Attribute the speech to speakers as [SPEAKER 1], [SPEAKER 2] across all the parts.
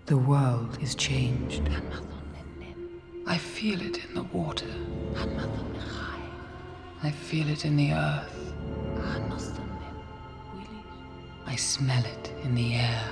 [SPEAKER 1] The world is changed. I feel it in the water. I feel it in the earth. I smell it in the air.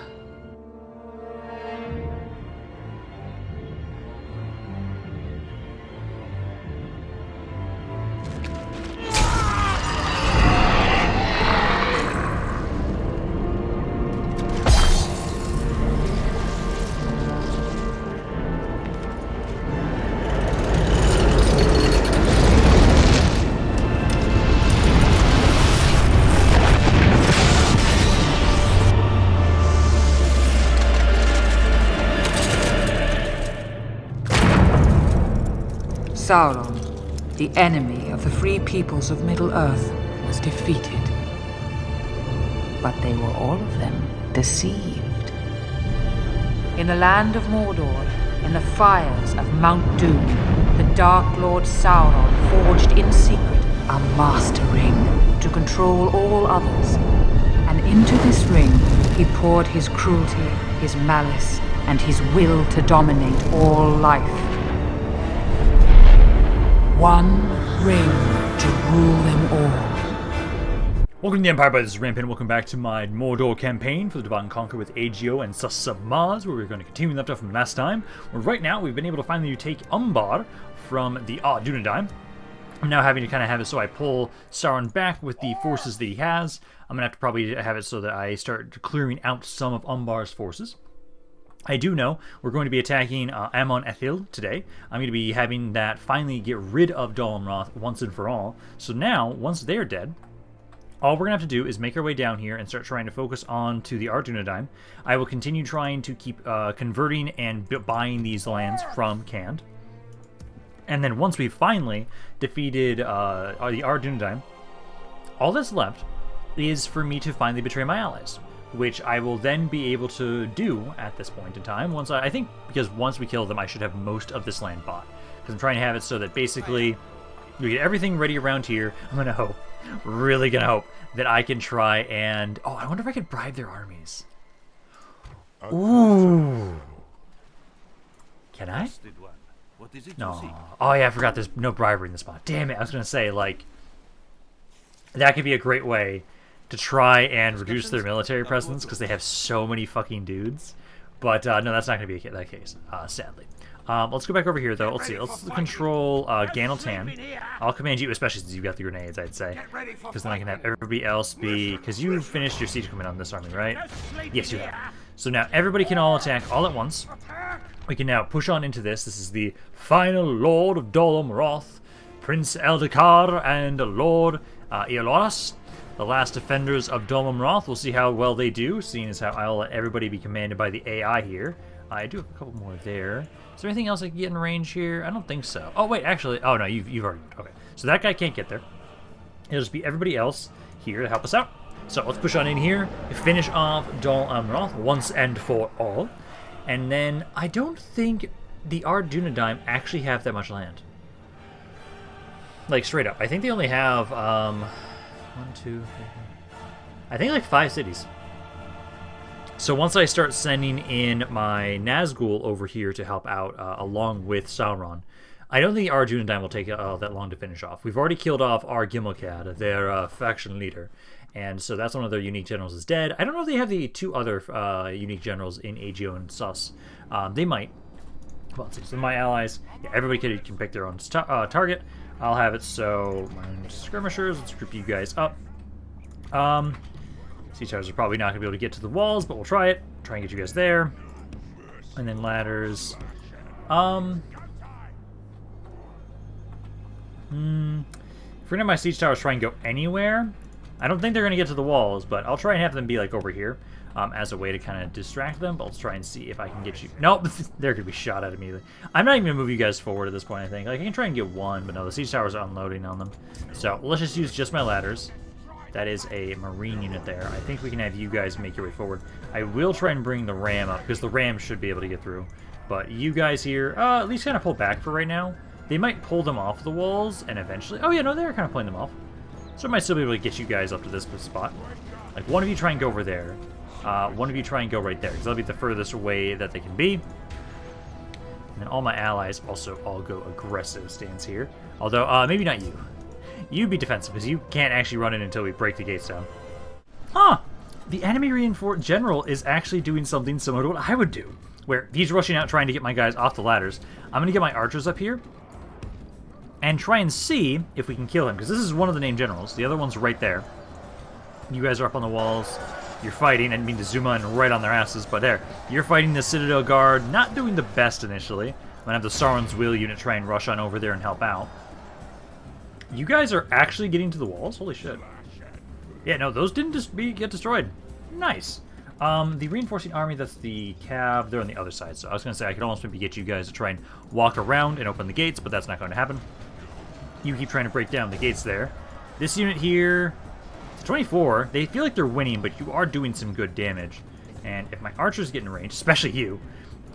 [SPEAKER 1] Sauron, the enemy of the free peoples of Middle-earth, was defeated. But they were all of them deceived. In the land of Mordor, in the fires of Mount Doom, the Dark Lord Sauron forged in secret a master ring to control all others. And into this ring he poured his cruelty, his malice, and his will to dominate all life. One ring to rule them all.
[SPEAKER 2] Welcome to the Empire, this is Rampaned. Welcome back to my Mordor campaign for the Divide and Conquer with AGO and submods, where we're going to continue left off from last time. Where right now we've been able to finally take Umbar from the Dunedain. I'm now having to kind of have it so I pull Sauron back with the forces that he has. I'm going to have to probably have it so that I start clearing out some of Umbar's forces. I do know we're going to be attacking Amon Eithel today. I'm going to be having that finally get rid of Dol Amroth once and for all. So now, once they're dead, all we're going to have to do is make our way down here and start trying to focus on to the Dunedain. I will continue trying to keep converting and buying these lands from Cand. And then once we've finally defeated the Dunedain, all that's left is for me to finally betray my allies, which I will then be able to do at this point in time. I think because once we kill them, I should have most of this land bought. Because I'm trying to have it so that basically we get everything ready around here. I'm going to hope, really going to hope, that I can try and... Oh, I wonder if I could bribe their armies. Ooh. Can I? No. Oh yeah, I forgot there's no bribery in this spot. Damn it, I was going to say, like, that could be a great way to try and reduce their military presence because they have so many fucking dudes. But no, that's not going to be that case, sadly. Let's go back over here, though. Let's see. Let's control Ganaltan. I'll command you, especially since you've got the grenades, I'd say. Because then I can have everybody else be... Because you finished your siege command on this army, right? Yes, you have. So now everybody can all attack all at once. We can now push on into this. This is the final Lord of Dol Amroth, Prince Eldacar, and Lord Eoloras, the last defenders of Dol Amroth. We'll see how well they do, seeing as how I'll let everybody be commanded by the AI here. I do have a couple more there. Is there anything else I can get in range here? I don't think so. Oh, wait, actually... Oh, no, you've already... Okay, so that guy can't get there. It'll just be everybody else here to help us out. So let's push on in here, finish off Dol Amroth once and for all. And then I don't think the Dunedain actually have that much land. Like, straight up. I think they only have... 1, 2, 3, I think like 5 cities. So once I start sending in my Nazgul over here to help out along with Sauron, I don't think our Dunedain will take that long to finish off. We've already killed off our Gimmelcad, their faction leader, and so that's one of their unique generals is dead. I don't know if they have the 2 other unique generals in AGO and Sus. They might. Well, let's see. So my allies, yeah, everybody can pick their own target. I'll have it so my skirmishers, let's group you guys up. Siege towers are probably not going to be able to get to the walls, but we'll try it. Try and get you guys there. And then ladders. If we're going to have my siege towers try and go anywhere, I don't think they're going to get to the walls, but I'll try and have them be like over here as a way to kind of distract them. But let's try and see if I can get you... Nope, they're going to be shot at immediately. I'm not even going to move you guys forward at this point, I think. Like, I can try and get one, but no, the siege towers are unloading on them. So let's just use just my ladders. That is a marine unit there. I think we can have you guys make your way forward. I will try and bring the ram up, because the ram should be able to get through. But you guys here, at least kind of pull back for right now. They might pull them off the walls, and eventually... Oh yeah, no, they're kind of pulling them off. So I might still be able to get you guys up to this spot. Like, one of you try and go over there. One of you try and go right there, because that'll be the furthest away that they can be. And then all my allies also all go aggressive stance here. Although, maybe not you. You be defensive, because you can't actually run in until we break the gates down. Huh! The enemy reinforced general is actually doing something similar to what I would do. Where he's rushing out trying to get my guys off the ladders. I'm going to get my archers up here. And try and see if we can kill him, because this is one of the named generals. The other one's right there. You guys are up on the walls. You're fighting. I didn't mean to zoom in right on their asses, but there. You're fighting the Citadel Guard, not doing the best initially. I'm going to have the Sauron's Will unit try and rush on over there and help out. You guys are actually getting to the walls? Holy shit. Yeah, no, those didn't just get destroyed. Nice. The reinforcing army, that's the cav, they're on the other side. So I was going to say I could almost maybe get you guys to try and walk around and open the gates, but that's not going to happen. You keep trying to break down the gates there. This unit here, it's 24. They feel like they're winning, but you are doing some good damage. And if my archers get in range, especially you,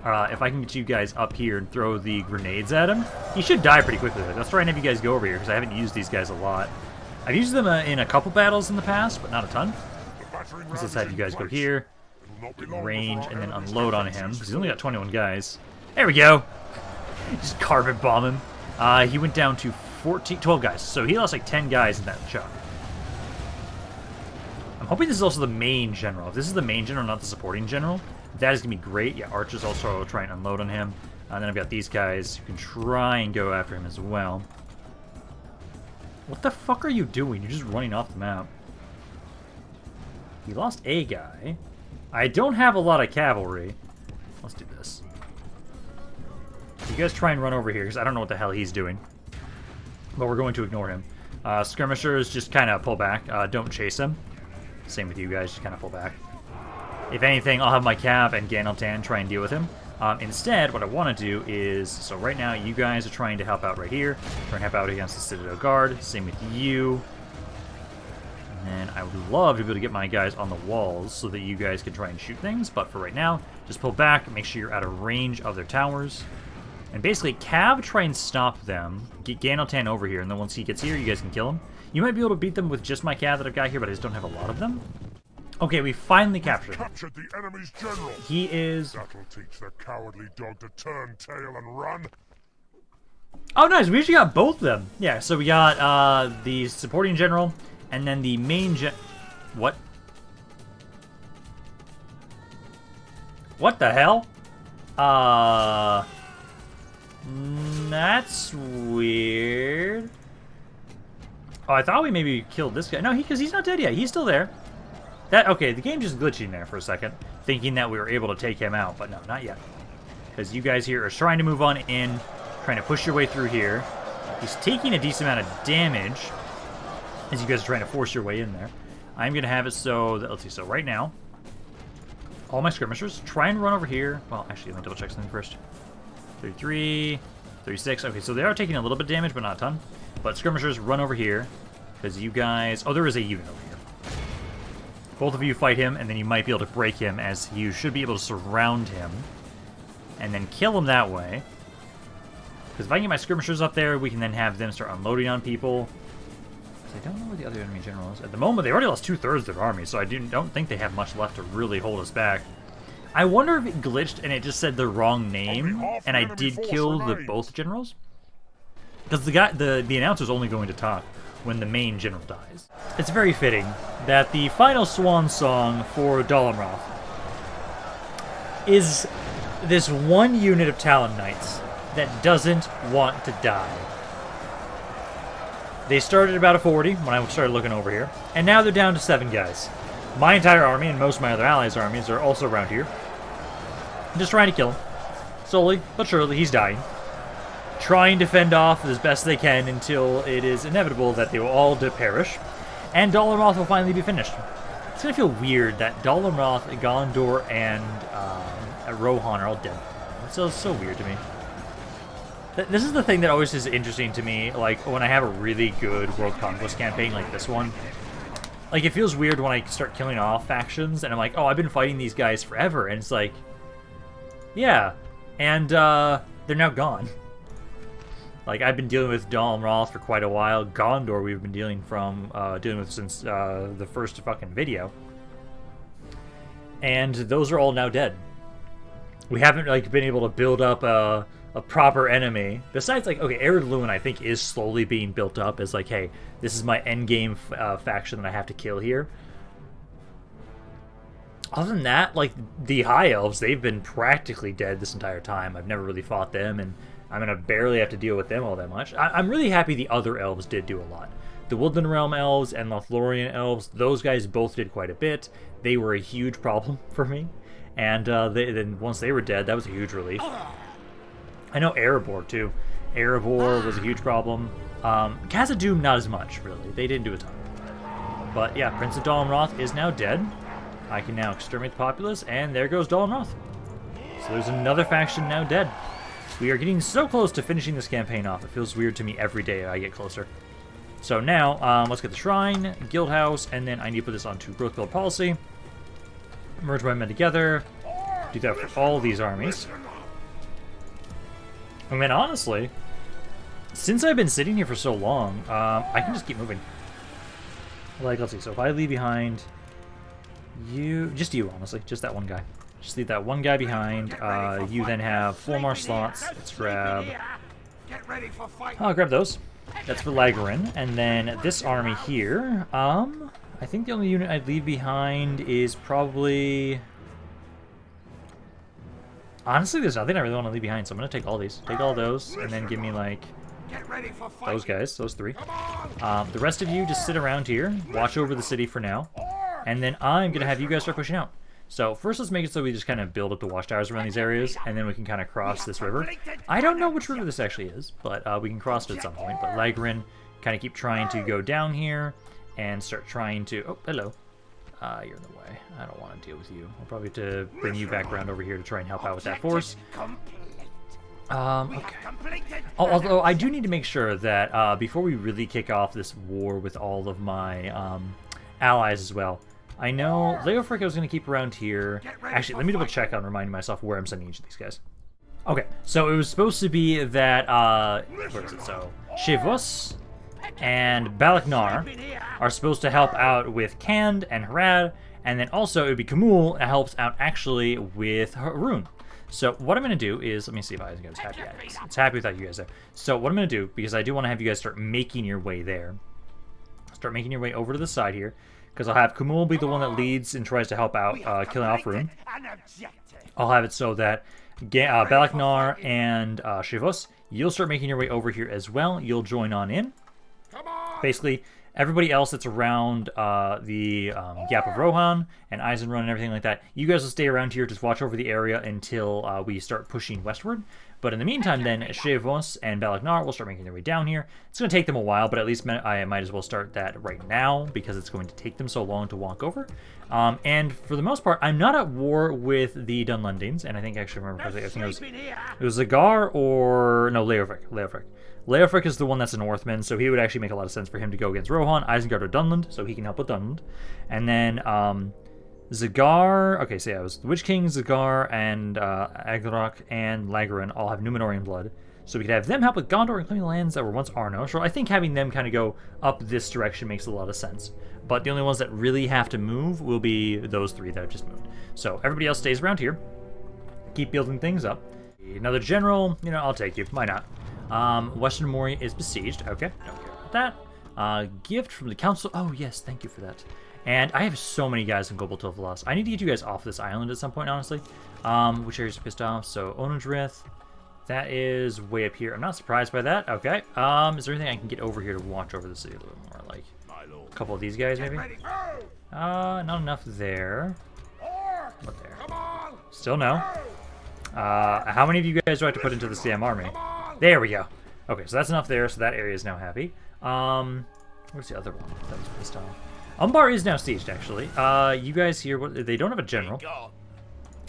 [SPEAKER 2] if I can get you guys up here and throw the grenades at him, he should die pretty quickly. Let's try and have you guys go over here, because I haven't used these guys a lot. I've used them in a couple battles in the past, but not a ton. So let's have you guys go here, get in range, and then unload on him, because he's only got 21 guys. There we go! Just carpet bomb him. He went down to 12 guys, so he lost like 10 guys in that chunk. I'm hoping this is also the main general. If this is the main general, not the supporting general, that is going to be great. Yeah, archers also try and unload on him. And then I've got these guys who can try and go after him as well. What the fuck are you doing? You're just running off the map. He lost a guy. I don't have a lot of cavalry. Let's do this. You guys try and run over here, because I don't know what the hell he's doing. But we're going to ignore him. Skirmishers, just kind of pull back. Don't chase him. Same with you guys, just kind of pull back. If anything, I'll have my cav and Ganaltan try and deal with him. Instead, what I want to do is... So right now, you guys are trying to help out right here. Try and help out against the Citadel Guard. Same with you. And I would love to be able to get my guys on the walls so that you guys can try and shoot things. But for right now, just pull back. Make sure you're out of range of their towers. And basically, Cav, try and stop them. Get Ganaltan over here, and then once he gets here, you guys can kill him. You might be able to beat them with just my Cav that I've got here, but I just don't have a lot of them. Okay, we finally captured him.
[SPEAKER 3] Captured the enemy's general.
[SPEAKER 2] He is...
[SPEAKER 3] That'll teach the cowardly dog to turn tail and run.
[SPEAKER 2] Oh, nice. We actually got both of them. Yeah, so we got the supporting general, and then the main What? What the hell? That's weird. Oh, I thought we maybe killed this guy. No, because he's not dead yet. He's still there. Okay, the game just glitching there for a second, thinking that we were able to take him out, but no, not yet. Because you guys here are trying to move on in, trying to push your way through here. He's taking a decent amount of damage as you guys are trying to force your way in there. I'm going to have it so that, let's see, so right now, all my skirmishers, try and run over here. Well, actually, let me double check something first. 33, 36. Okay, so they are taking a little bit of damage, but not a ton. But skirmishers, run over here, because you guys... Oh, there is a unit over here. Both of you fight him, and then you might be able to break him, as you should be able to surround him, and then kill him that way. Because if I can get my skirmishers up there, we can then have them start unloading on people. I don't know where the other enemy general is. At the moment, they already lost 2/3 of their army, so I don't think they have much left to really hold us back. I wonder if it glitched and it just said the wrong name, and I did kill both generals? Because the announcer's only going to talk when the main general dies. It's very fitting that the final swan song for Dalamroth is this one unit of Talon Knights that doesn't want to die. They started about a 40 when I started looking over here, and now they're down to 7 guys. My entire army and most of my other allies' armies are also around here. I'm just trying to kill him. Slowly, but surely, he's dying. Trying to fend off as best they can until it is inevitable that they will all perish, and Dalamroth will finally be finished. It's going to feel weird that Dalamroth, Gondor, and Rohan are all dead. It's so weird to me. This is the thing that always is interesting to me, like, when I have a really good World Conquest campaign like this one. Like, it feels weird when I start killing off factions, and I'm like, oh, I've been fighting these guys forever, and it's like, yeah, and, they're now gone. Like, I've been dealing with Dalmroth for quite a while. Gondor we've been dealing with since the first fucking video. And those are all now dead. We haven't, like, been able to build up a proper enemy. Besides, like, okay, Ered Luin, I think, is slowly being built up as, like, hey, this is my endgame faction that I have to kill here. Other than that, like, the High Elves, they've been practically dead this entire time. I've never really fought them, and I'm going to barely have to deal with them all that much. I'm really happy the other elves did do a lot. The Woodland Realm elves and Lothlorien elves, those guys both did quite a bit. They were a huge problem for me. And then once they were dead, that was a huge relief. I know Erebor, too. Erebor was a huge problem. Khazad-dûm, not as much, really. They didn't do a ton. But yeah, Prince of Dalmroth is now dead. I can now exterminate the populace, and there goes Dalmroth. So there's another faction now dead. We are getting so close to finishing this campaign off. It feels weird to me every day I get closer. So now, let's get the Shrine, Guild House, and then I need to put this onto Growth Build Policy. Merge my men together. Do that for all these armies. I mean, honestly, since I've been sitting here for so long, I can just keep moving. Like, let's see, so if I leave behind just you, honestly, just that one guy. Just leave that one guy behind. You then have 4 more slots. Let's grab... I'll grab those. That's for Lagrin. And then this army here, I think the only unit I'd leave behind is probably... Honestly, there's nothing I really want to leave behind, so I'm going to take all these. Take all those, and then give me, like, those guys, those 3. The rest of you just sit around here, watch over the city for now, and then I'm going to have you guys start pushing out. So first let's make it so we just kind of build up the watchtowers around these areas, and then we can kind of cross this river. I don't know which river this actually is, but we can cross it at some point. But Lagrin, kind of keep trying to go down here and start trying to... Oh, hello. You're in the way. I don't want to deal with you. I'll probably have to bring you back around over here to try and help out with that force. Okay. Although I do need to make sure that before we really kick off this war with all of my allies as well, I know Leofric I was going to keep around here. Actually, let me double check on reminding myself where I'm sending each of these guys. Okay, so it was supposed to be that, where is it? So, Shivus and Balaknar are supposed to help out with Khand and Harad, and then also it would be Kamul that helps out actually with Harun. So what I'm going to do is, let me see if I was happy at it. It's happy without you guys there. So what I'm going to do, because I do want to have you guys start making your way there, start making your way over to the side here, because I'll have Kamul be the one that leads and tries to help out killing off Harun. I'll have it so that Balaknar and Shivus, you'll start making your way over here as well. You'll join on in. Basically, everybody else that's around the Gap of Rohan and Eisenrun and everything like that, you guys will stay around here, just watch over the area until we start pushing westward. But in the meantime, then, Shevos and Balaknar will start making their way down here. It's going to take them a while, but at least I might as well start that right now, because it's going to take them so long to walk over. And for the most part, I'm not at war with the Dunlendings, and I think, actually, remember, I think it was Zagar or... No, Leofric. Leofric is the one that's a Northman, so he would actually make a lot of sense for him to go against Rohan, Isengard, or Dunland, so he can help with Dunland. And then Zagar... Okay, so yeah, it was the Witch King, Zagar, and Aglarok, and Lagrin all have Númenorian blood. So we could have them help with Gondor and claim the lands that were once Arnor. So I think having them kind of go up this direction makes a lot of sense. But the only ones that really have to move will be those 3 that have just moved. So everybody else stays around here. Keep building things up. Another general, you know, I'll take you. Why not? Western Moria is besieged. Okay, don't care about that. Gift from the council. Oh, yes, thank you for that. And I have so many guys in Global Tovlas. I need to get you guys off this island at some point, honestly. Which areas are pissed off? So, Onudrith. That is way up here. I'm not surprised by that. Okay. Is there anything I can get over here to watch over the city a little more? Like a couple of these guys, maybe? Not enough there. What there? Still no. How many of you guys do I have to put into the CM army? There we go. Okay, so that's enough there, so that area is now happy. Where's the other one that was pissed off? Umbar is now sieged, actually. You guys here, they don't have a general.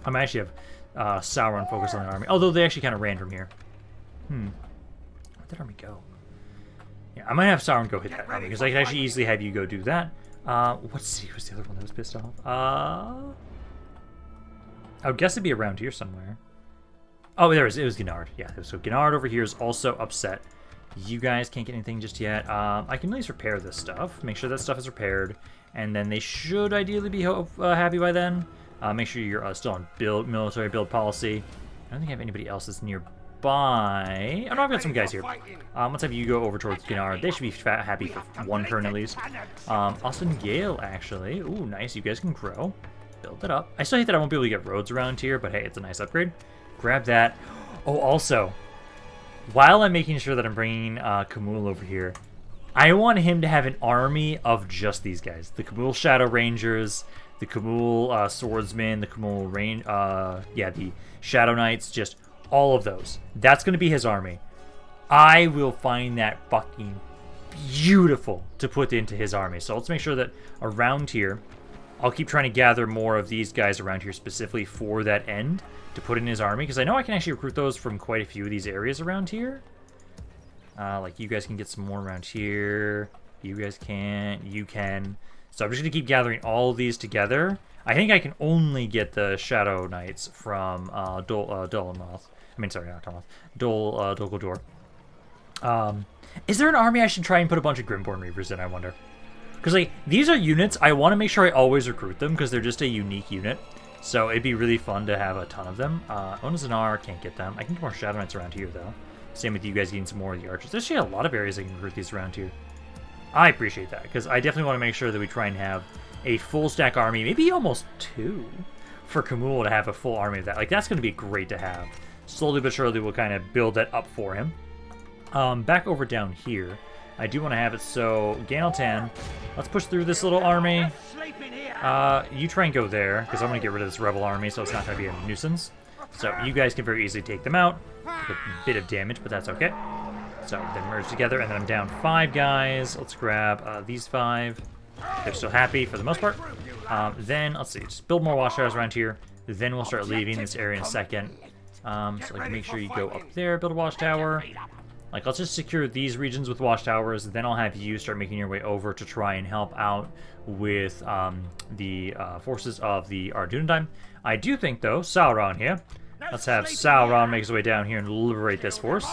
[SPEAKER 2] I might actually have Sauron focus on the army. Although they actually kind of ran from here. Where'd that army go? Yeah, I might have Sauron go hit that army, because I could actually easily have you go do that. What's the other one that was pissed off? I would guess it'd be around here somewhere. Oh, there it is. It was Gennard. Yeah, so Gennard over here is also upset. You guys can't get anything just yet. I can at least repair this stuff. Make sure that stuff is repaired. And then they should ideally be happy by then. Make sure you're still on military build policy. I don't think I have anybody else that's nearby. Oh no, I've got some guys here. Let's have you go over towards Gondor. They should be happy for one turn at least. Austin Gale, actually. Ooh, nice. You guys can grow. Build it up. I still hate that I won't be able to get roads around here, but hey, it's a nice upgrade. Grab that. Oh, also, while I'm making sure that I'm bringing Kamul over here, I want him to have an army of just these guys. The Kamul Shadow Rangers, the Kamul Swordsmen, the Kamul the Shadow Knights, just all of those. That's going to be his army. I will find that fucking beautiful to put into his army. So let's make sure that around here, I'll keep trying to gather more of these guys around here specifically for that end to put in his army, because I know I can actually recruit those from quite a few of these areas around here. Like, you guys can get some more around here. You guys can't. You can. So I'm just going to keep gathering all of these together. I think I can only get the Shadow Knights from Dolomoth. I mean, sorry, not Dolomoth. Dol Guldur. Is there an army I should try and put a bunch of Grimborn Reavers in, I wonder? Because, like, these are units. I want to make sure I always recruit them because they're just a unique unit. So it'd be really fun to have a ton of them. Onazanar, can't get them. I can get more Shadow Knights around here, though. Same with you guys getting some more of the archers. There's actually a lot of areas I can recruit these around here. I appreciate that, because I definitely want to make sure that we try and have a full stack army, maybe almost 2, for Kamul to have a full army of that. Like, that's going to be great to have. Slowly but surely, we'll kind of build that up for him. Back over down here, I do want to have it so, Ganaltan, let's push through this little army. You try and go there, because I'm going to get rid of this rebel army, so it's not going to be a nuisance. So you guys can very easily take them out. A bit of damage, but that's okay. So then merge together, and then I'm down 5 guys. Let's grab these 5. They're still happy for the most part. Then, let's see, just build more watchtowers around here. Then we'll start leaving this area in a second. So like, make sure you go up there, build a watchtower. Like, let's just secure these regions with watchtowers. Then I'll have you start making your way over to try and help out with the forces of the Ardunadime. I do think, though, Sauron here. Let's have Sauron make his way down here and liberate this force.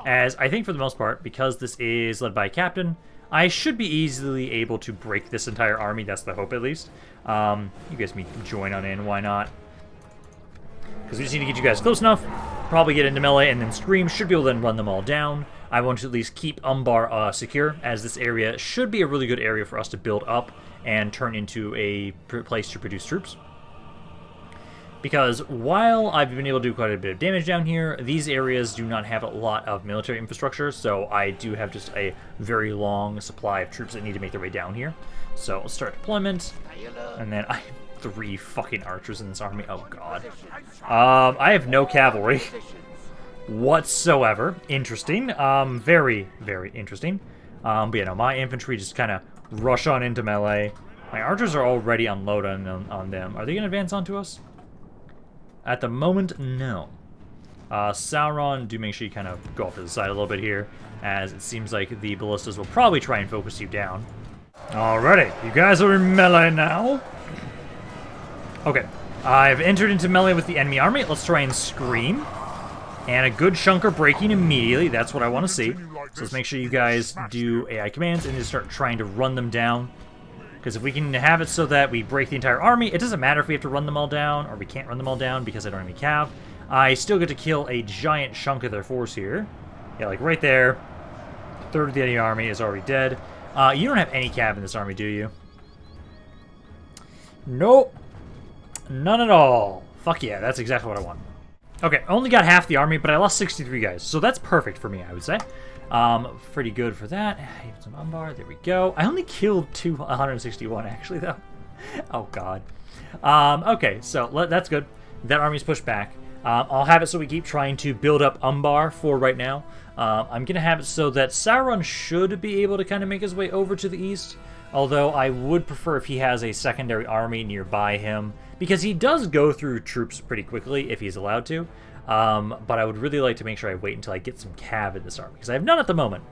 [SPEAKER 2] As I think for the most part, because this is led by a captain, I should be easily able to break this entire army. That's the hope, at least. You guys can join on in. Why not? Because we just need to get you guys close enough. Probably get into melee and then scream. Should be able to then run them all down. I want to at least keep Umbar secure, as this area should be a really good area for us to build up and turn into a place to produce troops. Because while I've been able to do quite a bit of damage down here, these areas do not have a lot of military infrastructure, so I do have just a very long supply of troops that need to make their way down here. So let's start deployment, and then I have 3 fucking archers in this army. Oh god. I have no cavalry whatsoever. Interesting. Very, very interesting. But yeah, no, my infantry just kind of rush on into melee. My archers are already unloaded on them. Are they going to advance onto us? At the moment, no. Sauron, do make sure you kind of go off to the side a little bit here, as it seems like the ballistas will probably try and focus you down. Alrighty, you guys are in melee now. Okay, I've entered into melee with the enemy army. Let's try and scream. And a good chunk are breaking immediately. That's what I want to see. So let's make sure you guys do AI commands and just start trying to run them down. Because if we can have it so that we break the entire army, it doesn't matter if we have to run them all down, or we can't run them all down because I don't have any cav. I still get to kill a giant chunk of their force here. Yeah, like right there. A third of the enemy army is already dead. You don't have any cav in this army, do you? Nope. None at all. Fuck yeah, that's exactly what I want. Okay, I only got half the army, but I lost 63 guys, so that's perfect for me, I would say. Pretty good for that. Even some Umbar, there we go. I only killed 161 actually, though. Oh god. Okay, so that's good. That army's pushed back. I'll have it so we keep trying to build up Umbar for right now. I'm gonna have it so that Sauron should be able to kind of make his way over to the east. Although I would prefer if he has a secondary army nearby him, because he does go through troops pretty quickly if he's allowed to. But I would really like to make sure I wait until I get some cav in this army, because I have none at the moment.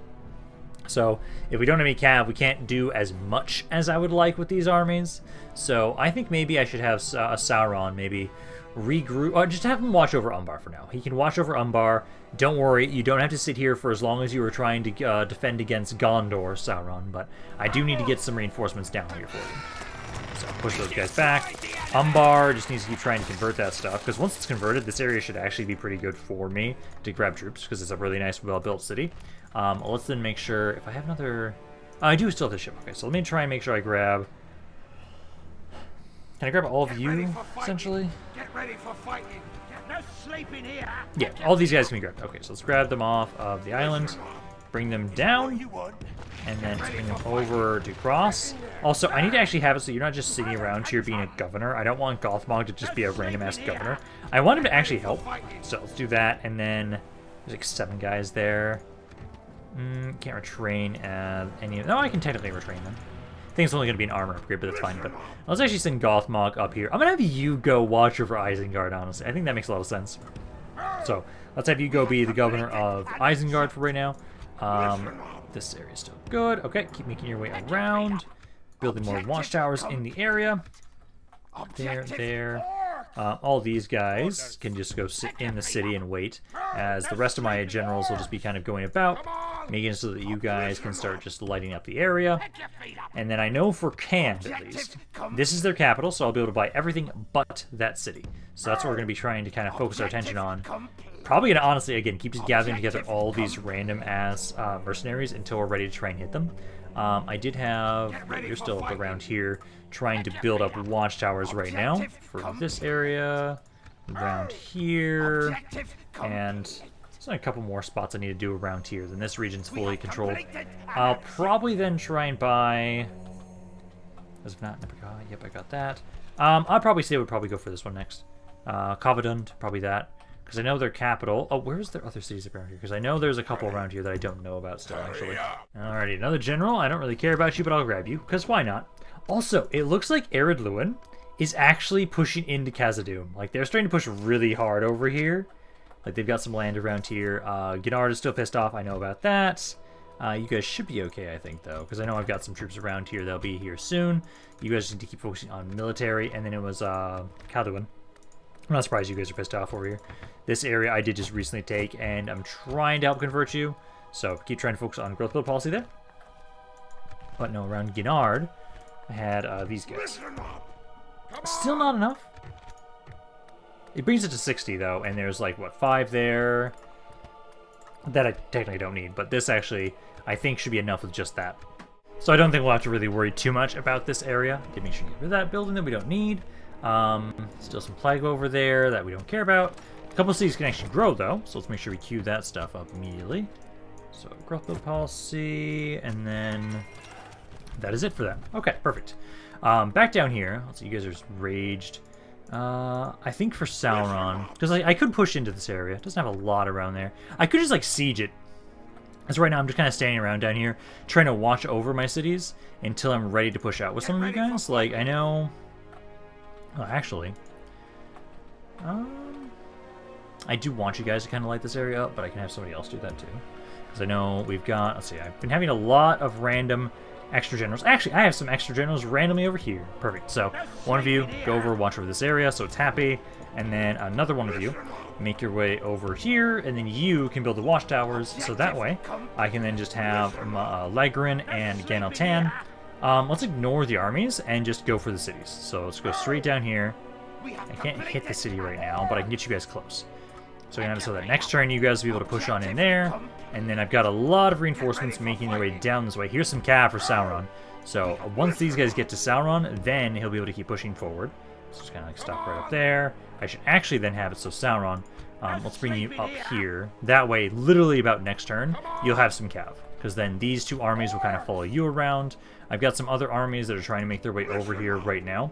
[SPEAKER 2] So if we don't have any cav, we can't do as much as I would like with these armies. So I think maybe I should have a Sauron maybe regroup, or just have him watch over Umbar for now. He can watch over Umbar. Don't worry, you don't have to sit here for as long as you were trying to defend against Gondor, Sauron, but I do need to get some reinforcements down here for you. So push those guys back. Umbar just needs to keep trying to convert that stuff, because once it's converted, this area should actually be pretty good for me to grab troops, because it's a really nice, well-built city. Let's then make sure, if I have another... I do still have the ship. Okay, so let me try and make sure I grab... Can I grab all of you, essentially?
[SPEAKER 4] Get ready for fighting. No sleeping here.
[SPEAKER 2] Yeah, all these guys can be grabbed. Okay, so let's grab them off of the island, bring them down, and then bring them over to cross. Also, I need to actually have it so you're not just sitting around here being a governor. I don't want Gothmog to just be a random-ass governor. I want him to actually help. So let's do that, and then there's like 7 guys there. Can't retrain any of them. No, I can technically retrain them. I think it's only going to be an armor upgrade, but that's fine. But let's actually send Gothmog up here. I'm going to have you go watch over Isengard, honestly. I think that makes a lot of sense. So let's have you go be the governor of Isengard for right now. This area is still good. Okay, keep making your way around. Building more watchtowers in the area. There. All these guys can just go sit in the city and wait, as the rest of my generals will just be kind of going about, making it so that you guys can start just lighting up the area. And then I know for Cand, at least, this is their capital, so I'll be able to buy everything but that city. So that's what we're going to be trying to kind of focus our attention on. Probably going to, honestly, again, keep just gathering together all these random-ass mercenaries until we're ready to try and hit them. I did have... You're still up around here, trying to build up watchtowers right now for this area, around here, and there's only a couple more spots I need to do around here. Then this region's fully controlled. I'll probably then try and buy... As if not, never got. Yep, I got that. I'd probably say we'd probably go for this one next. Kavadund, probably that. Because I know their capital... Oh, where's their other cities around here? Because I know there's a couple around here that I don't know about still, actually. Alrighty, another general. I don't really care about you, but I'll grab you. Because why not? Also, it looks like Ered Luin is actually pushing into Khazad-dûm. Like, they're starting to push really hard over here. Like, they've got some land around here. Gennard is still pissed off. I know about that. You guys should be okay, I think, though. Because I know I've got some troops around here. They'll be here soon. You guys need to keep focusing on military. And then it was Khadouin. I'm not surprised you guys are pissed off over here. This area I did just recently take, and I'm trying to help convert you. So keep trying to focus on growth build policy there. But no, around Gennard, I had these guys. Still not enough. It brings it to 60, though, and there's, like, what, 5 there? That I technically don't need, but this actually, I think, should be enough with just that. So I don't think we'll have to really worry too much about this area. Did make sure to get rid of that building that we don't need. Still some plague over there that we don't care about. A couple of cities can actually grow, though, so let's make sure we queue that stuff up immediately. So, growth build policy, and then that is it for that. Okay, perfect. Back down here, let's see, you guys are just raged. I think for Sauron, because I could push into this area. It doesn't have a lot around there. I could just, like, siege it. As right now, I'm just kind of standing around down here, trying to watch over my cities until I'm ready to push out with some of you guys. Like, I know... Oh, actually... I do want you guys to kind of light this area up, but I can have somebody else do that too. Because I know we've got... Let's see, I've been having a lot of random extra generals. Actually, I have some extra generals randomly over here. Perfect. So, one of you, go over, watch over this area, so it's happy. And then another one of you, make your way over here, and then you can build the watchtowers, so that way I can then just have Lagrin and Ganaltan. Let's ignore the armies and just go for the cities. So let's go straight down here. I can't hit the city right now, but I can get you guys close. So we have so that next turn you guys will be able to push on in there. And then I've got a lot of reinforcements making their way down this way. Here's some cav for Sauron. So once these guys get to Sauron, then he'll be able to keep pushing forward. So just kind of like stop right up there. I should actually then have it so Sauron, let's bring you up here. That way, literally about next turn, you'll have some cav. Because then these two armies will kind of follow you around. I've got some other armies that are trying to make their way over here right now.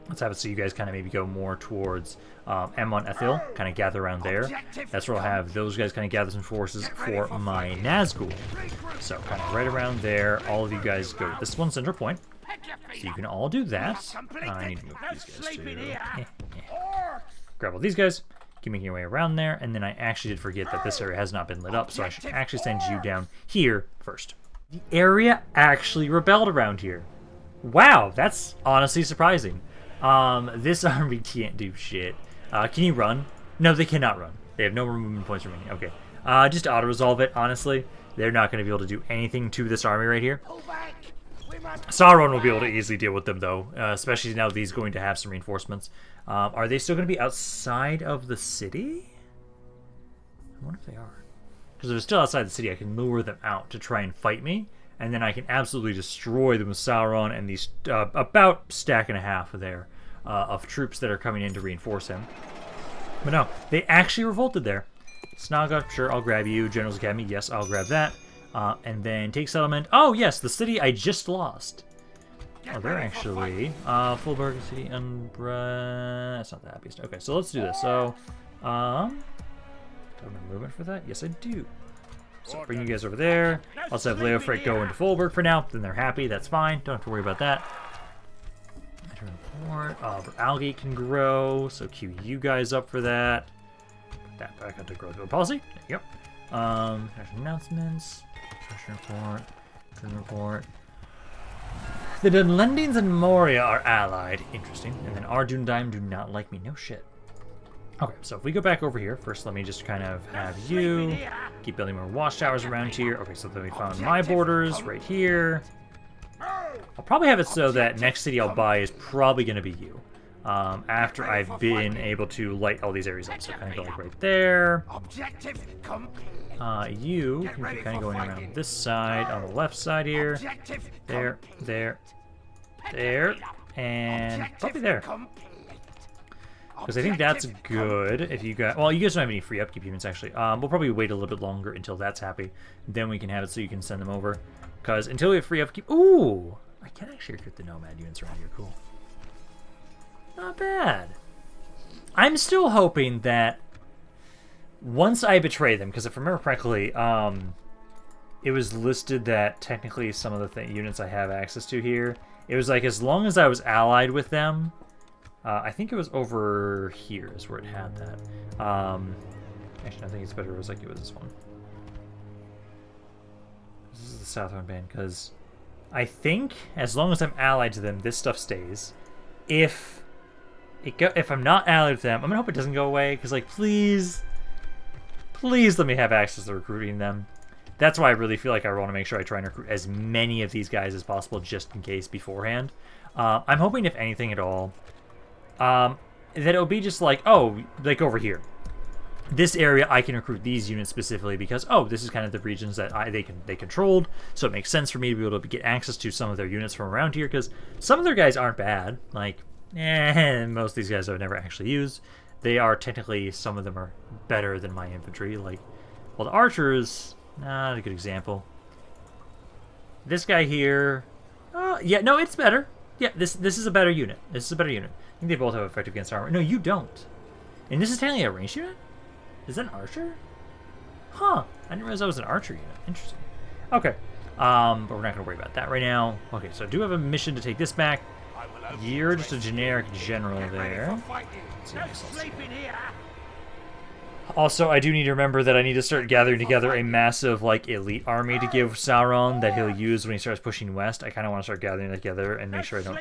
[SPEAKER 2] Let's have it so you guys kind of maybe go more towards Amon, Eithel, kind of gather around there. That's where I'll have those guys kind of gather some forces for my Nazgul. So kind of right around there, all of you guys go to this one center point. So you can all do that. I need to move these guys to... Grab all these guys, keep making your way around there, and then I actually did forget that this area has not been lit up, so I should actually send you down here first. The area actually rebelled around here. Wow, that's honestly surprising. This army can't do shit. Can you run? No, they cannot run. They have no movement points remaining. Okay. Just auto-resolve it, honestly. They're not going to be able to do anything to this army right here. Sauron will be able to easily deal with them, though, especially now that he's going to have some reinforcements. Are they still going to be outside of the city? I wonder if they are. Because if they're still outside the city, I can lure them out to try and fight me, and then I can absolutely destroy them with Sauron and these about stack and a half there of troops that are coming in to reinforce him. But no, they actually revolted there. Snaga, sure, I'll grab you. General's Academy, yes, I'll grab that. And then take settlement. Oh, yes, the city I just lost. Oh, they're actually Fulberg City, Umbar. That's not the happiest. Okay, so let's do this. So, do I have a movement for that? Yes, I do. So bring you guys over there. Also have Leofric go into Fulberg for now. Then they're happy. That's fine. Don't have to worry about that. Algae can grow, so queue you guys up for that. Put that back onto growth policy. There you go. Announcements. Session report. The Dunlendings and Moria are allied. Interesting. And then Ardundaim do not like me. No shit. Okay, so if we go back over here, first let me just kind of have you keep building more watchtowers around here. Okay, so then we found my borders right here. I'll probably have it so that next city I'll buy is probably going to be you. After I've been able to light all these areas up. So kind of go like right there. You can keep kind of going around this side, on the left side here. There, and probably there. Because I think that's good if you got... Well, you guys don't have any free upkeep units, actually. We'll probably wait a little bit longer until that's happy. Then we can have it so you can send them over. Because until we have free upkeep... Ooh! I can actually recruit the Nomad units around here. Cool. Not bad. I'm still hoping that once I betray them, because if I remember correctly, it was listed that technically some of the units I have access to here, it was like as long as I was allied with them, I think it was over here is where it had that. Actually, I think it's better it was like it was this one. This is the Southern Band, because I think as long as I'm allied to them, this stuff stays. If I'm not allied with them, I'm gonna hope it doesn't go away, because like please let me have access to recruiting them. That's why I really feel like I want to make sure I try and recruit as many of these guys as possible just in case beforehand. I'm hoping if anything at all, that it'll be just like, oh, like over here. This area I can recruit these units specifically because, oh, this is kind of the regions that they controlled, so it makes sense for me to be able to get access to some of their units from around here, because some of their guys aren't bad. Like, most of these guys I've never actually used. They are technically, some of them are better than my infantry. Like, well, the archers, not a good example. This guy here, yeah, no, it's better. Yeah, this is a better unit. This is a better unit. I think they both have effective against armor. No, you don't. And this is technically a ranged unit? Is that an archer? Huh. I didn't realize that was an archer unit. Interesting. Okay. But we're not going to worry about that right now. Okay, so I do have a mission to take this back. You're just a generic general there. Also, I do need to remember that I need to start gathering together a massive, like, elite army to give Sauron that he'll use when he starts pushing west. I kind of want to start gathering it together and make sure I don't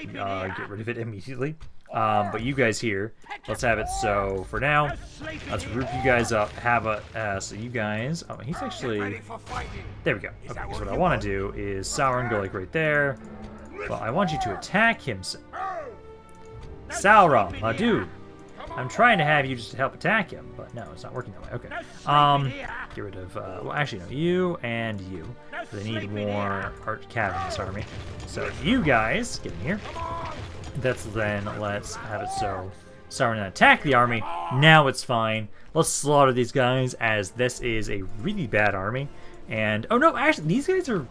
[SPEAKER 2] get rid of it immediately. But you guys here, let's have it so, for now, let's group you guys up, have a, so you guys, oh, he's actually, there we go. Okay, so what I want to do is Sauron go, like, right there. Well, I want you to attack him. Sauron, my dude. I'm trying to have you just to help attack him, but no, it's not working that way. Okay. Get rid of, well, actually, no, you and you. They need more art cav in this army. So you guys, get in here. Let's have it so Sauron attack the army. Now it's fine. Let's slaughter these guys, as this is a really bad army. And, oh no, actually, these guys are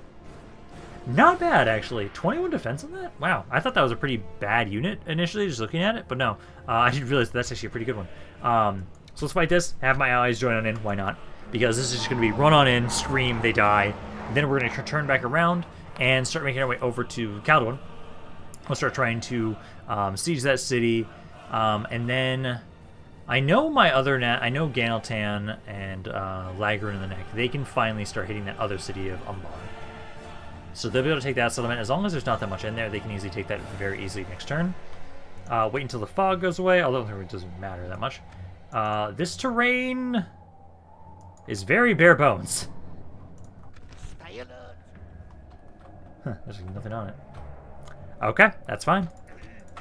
[SPEAKER 2] not bad, actually. 21 defense on that? Wow, I thought that was a pretty bad unit initially, just looking at it, but no. I didn't realize that's actually a pretty good one. So let's fight this, have my allies join on in, why not? Because this is just going to be run on in, scream, they die. And then we're going to turn back around and start making our way over to Caldwin. We'll start trying to siege that city. And then I know I know Ganaltan and Lagrin in the neck. They can finally start hitting that other city of Umbar. So they'll be able to take that settlement. As long as there's not that much in there, they can easily take that very easily next turn. Wait until the fog goes away, although it doesn't matter that much. This terrain is very bare bones.
[SPEAKER 4] Stay alert.
[SPEAKER 2] Huh, there's nothing on it. Okay, that's fine.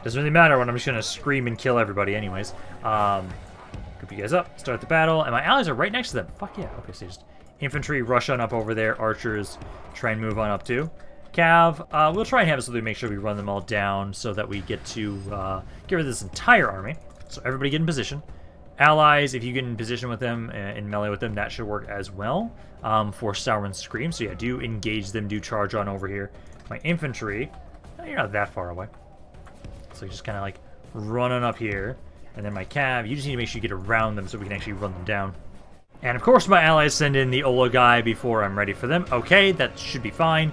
[SPEAKER 2] Doesn't really matter when I'm just gonna scream and kill everybody anyways. Group you guys up, start the battle, and my allies are right next to them. Fuck yeah. Okay, so just infantry rush on up over there, archers try and move on up too. Cav, we'll try and have it so that we make sure we run them all down so that we get to get rid of this entire army. So everybody get in position. Allies, if you get in position with them, in melee with them, that should work as well for Sauron's Scream. So yeah, do engage them, do charge on over here. My infantry, you're not that far away. So you just kind of like run on up here. And then my cav, you just need to make sure you get around them so we can actually run them down. And of course my allies send in the Ola guy before I'm ready for them. Okay, that should be fine.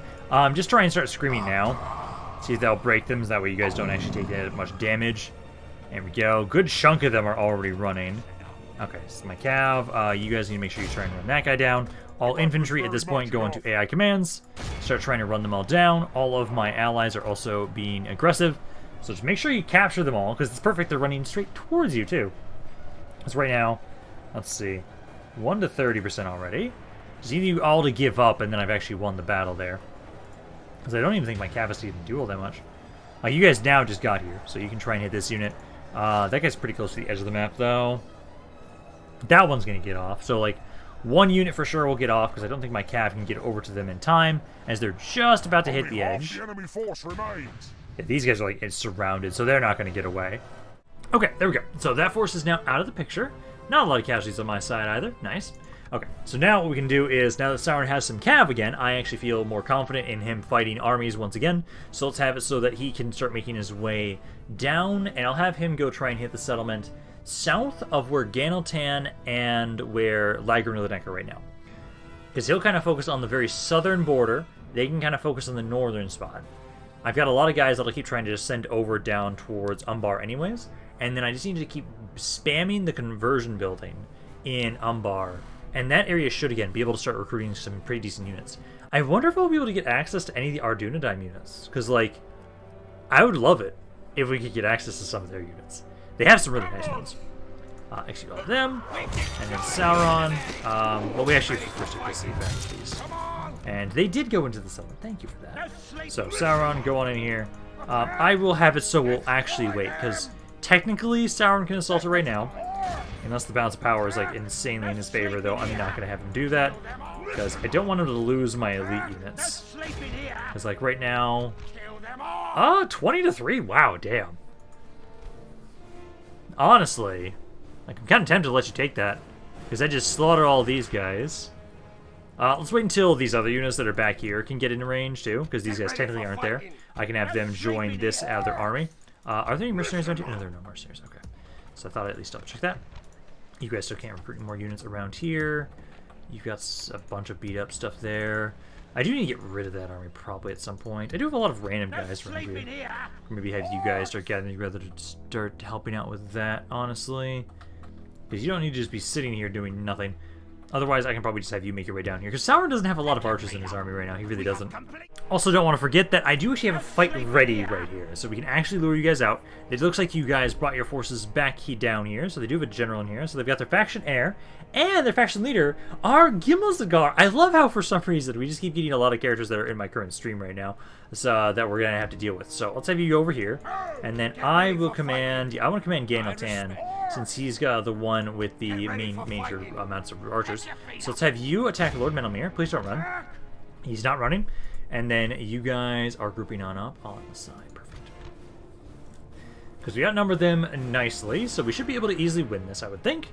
[SPEAKER 2] Just try and start screaming now. See if that'll break them, so that way you guys don't actually take that much damage. There we go. Good chunk of them are already running. Okay, so my cav, you guys need to make sure you try and run that guy down. All infantry at this point go into AI commands. Start trying to run them all down. All of my allies are also being aggressive. So just make sure you capture them all, because it's perfect they're running straight towards you too. Because right now, let's see, 1 to 30% already. Just need you all to give up, and then I've actually won the battle there. Because I don't even think my capacity can do all that much. You guys now just got here, so you can try and hit this unit. That guy's pretty close to the edge of the map, though. That one's going to get off. So, like, one unit for sure will get off, because I don't think my cav can get over to them in time, as they're just about to hit the edge.
[SPEAKER 3] The enemy force remains.
[SPEAKER 2] Yeah, these guys are, like, surrounded, so they're not going to get away. Okay, there we go. So that force is now out of the picture. Not a lot of casualties on my side either. Nice. Okay, so now what we can do is, now that Sauron has some cav again, I actually feel more confident in him fighting armies once again. So let's have it so that he can start making his way down, and I'll have him go try and hit the settlement south of where Ganaltan and where Lagrim are right now. Because he'll kind of focus on the very southern border. They can kind of focus on the northern spot. I've got a lot of guys that'll keep trying to just send over down towards Umbar anyways. And then I just need to keep spamming the conversion building in Umbar. And that area should, again, be able to start recruiting some pretty decent units. I wonder if we'll be able to get access to any of the Ardunodyne units. Because, like, I would love it if we could get access to some of their units. They have some really nice ones. Execute all of them. And then Sauron. Well, we actually first took this advantage of these. And they did go into the settlement. Thank you for that. So, Sauron, go on in here. I will have it so we'll actually wait. Because technically, Sauron can assault it right now. Unless the balance of power is, like, insanely in his favor, though, I'm not going to have him do that. Because I don't want him to lose my elite units. Because, like, right now... 20 to 3? Wow, damn. Honestly, like, I'm kind of tempted to let you take that. Because I just slaughtered all these guys. Let's wait until these other units that are back here can get in range, too. Because these guys technically aren't there. I can have them join this other army. Are there any mercenaries around here? No, there are no mercenaries. Okay. So I thought I'd at least double check that. You guys still can't recruit any more units around here. You've got a bunch of beat up stuff there. I do need to get rid of that army probably at some point. I do have a lot of random guys around here. Maybe have you guys start gathering together to start helping out with that, honestly. Because you don't need to just be sitting here doing nothing. Otherwise, I can probably just have you make your way down here. Because Sauron doesn't have a lot of archers in his army right now. He really doesn't. Also, don't want to forget that I do actually have a fight ready right here. So we can actually lure you guys out. It looks like you guys brought your forces back down here. So they do have a general in here. So they've got their faction heir. And their faction leader are Gimmelzagar. I love how, for some reason, we just keep getting a lot of characters that are in my current stream right now. So that we're going to have to deal with. So let's have you go over here. And then I will command... Yeah, I want to command Ganaltan, since he's got the one with the major amounts of archers. So let's have you attack Lord Menelmere. Please don't run. He's not running. And then you guys are grouping on up on the side. Perfect. Because we outnumbered them nicely, so we should be able to easily win this, I would think.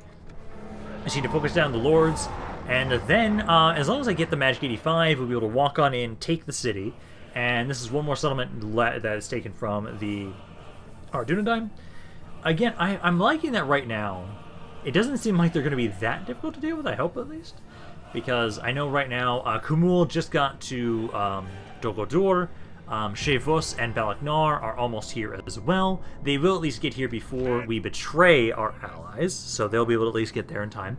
[SPEAKER 2] I just need to focus down the lords. And then, as long as I get the Magic 85, we'll be able to walk on in, take the city. And this is one more settlement that is taken from the Ardunodyne. Again, I'm liking that right now. It doesn't seem like they're going to be that difficult to deal with, I hope at least. Because I know right now, Kumul just got to Dogodur, Shevos and Balaknar are almost here as well. They will at least get here before we betray our allies, so they'll be able to at least get there in time.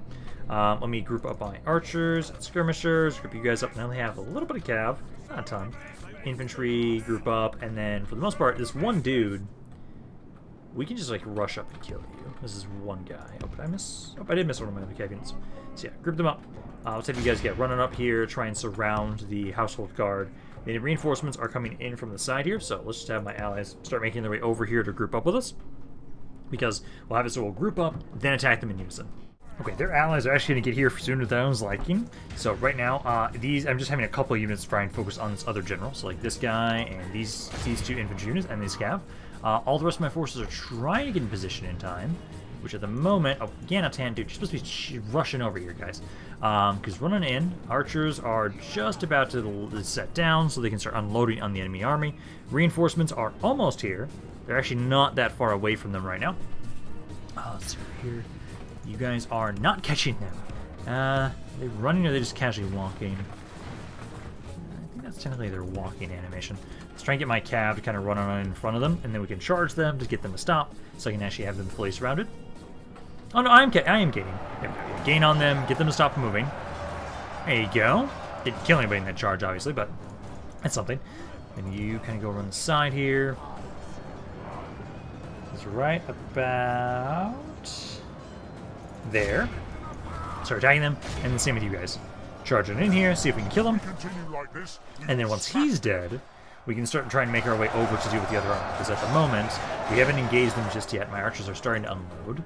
[SPEAKER 2] Let me group up my archers and skirmishers, group you guys up. Now they have a little bit of cav. Not a ton. Infantry, group up, and then for the most part, this one dude, we can just like rush up and kill you. This is one guy. Oh, did I miss? Oh, I did miss one of my other cabinets. So yeah, group them up. Let's have you guys get running up here, try and surround the household guard. The reinforcements are coming in from the side here, so let's just have my allies start making their way over here to group up with us. Because we'll have it so we'll group up, then attack them in unison. Okay, their allies are actually going to get here sooner than I was liking. So right now, I'm just having a couple of units try and focus on this other general. So like this guy and these two infantry units and these cav. All the rest of my forces are trying to get in position in time. Which at the moment, oh, Ganatan, dude, you're supposed to be rushing over here, guys. Because running in, archers are just about to set down so they can start unloading on the enemy army. Reinforcements are almost here. They're actually not that far away from them right now. Let's see over here. You guys are not catching them. Are they running or are they just casually walking? I think that's technically their walking animation. Let's try and get my cav to kind of run on in front of them, and then we can charge them to get them to stop, so I can actually have them fully surrounded. Oh no, I am gaining. Yeah, gain on them, get them to stop moving. There you go. Didn't kill anybody in that charge, obviously, but that's something. And you kind of go around the side here. It's right about there. Start attacking them, and the same with you guys. Charging in here, see if we can kill him. And then once he's dead, we can start trying to make our way over to deal with the other army. Because at the moment, we haven't engaged them just yet. My archers are starting to unload.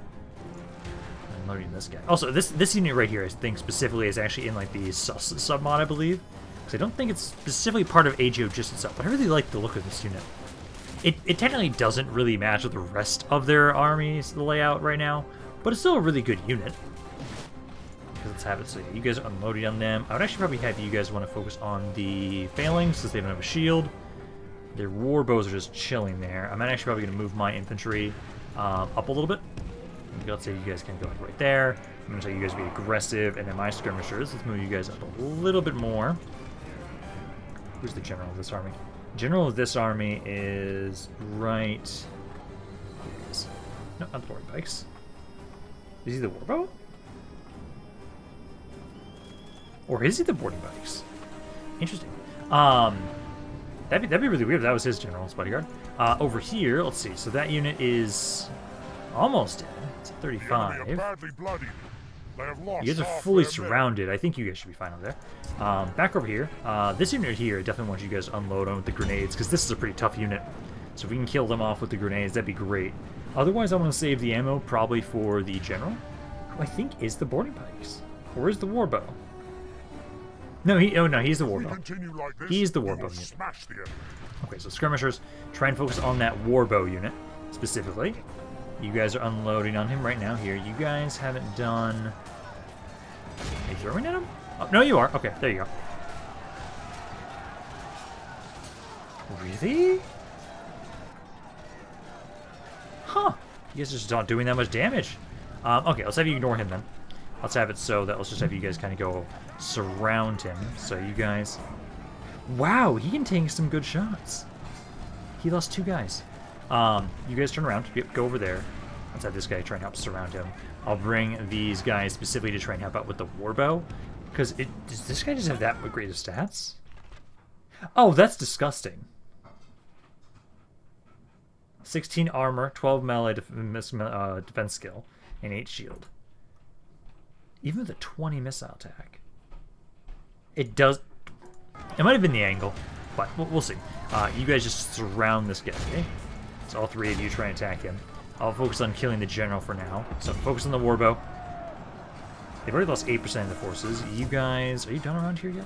[SPEAKER 2] Unloading this guy. Also, this unit right here, I think specifically, is actually in like the submod, I believe. Because I don't think it's specifically part of AGO just itself. But I really like the look of this unit. It technically doesn't really match with the rest of their army's layout right now. But it's still a really good unit. Let's have it. So you guys are unloading on them. I would actually probably have you guys want to focus on the phalanx since they don't have a shield. Their war bows are just chilling there. I'm actually probably going to move my infantry up a little bit. Let's say you guys can go like right there. I'm going to tell you guys to be aggressive. And then my skirmishers, let's move you guys up a little bit more. Who's the general of this army? General of this army is right... Here he is. No, not the boarding bikes. Is he the warbow? Or is he the boarding bikes? Interesting. That'd be really weird if that was his general's bodyguard. Over here, let's see. So that unit is almost dead. It's at 35. You guys are fully surrounded. I think you guys should be fine over there. Back over here. This unit here, I definitely want you guys to unload on with the grenades, because this is a pretty tough unit. So if we can kill them off with the grenades, that'd be great. Otherwise, I want to save the ammo probably for the general, who I think is the boarding pikes. Or is the warbow? No, he's the warbow. He's the warbow unit. Okay, so skirmishers, try and focus on that warbow unit specifically. You guys are unloading on him right now here. You guys haven't done... Are you throwing at him? Oh, no, you are. Okay, there you go. Really? Huh. You guys just aren't doing that much damage. Okay, let's have you ignore him then. Let's have it so that let's just have you guys kind of go surround him. So you guys... Wow, he can take some good shots. He lost 2 guys. You guys turn around. Yep, go over there. Let's have this guy try and help surround him. I'll bring these guys specifically to try and help out with the warbow. Because does this guy just have that great of stats? Oh, that's disgusting. 16 armor, 12 melee defense skill, and 8 shield. Even with a 20 missile attack. It does... It might have been the angle, but we'll see. You guys just surround this guy, okay? So all 3 of you try and attack him. I'll focus on killing the general for now. So focus on the warbow. They've already lost 8% of the forces. You guys... Are you done around here yet?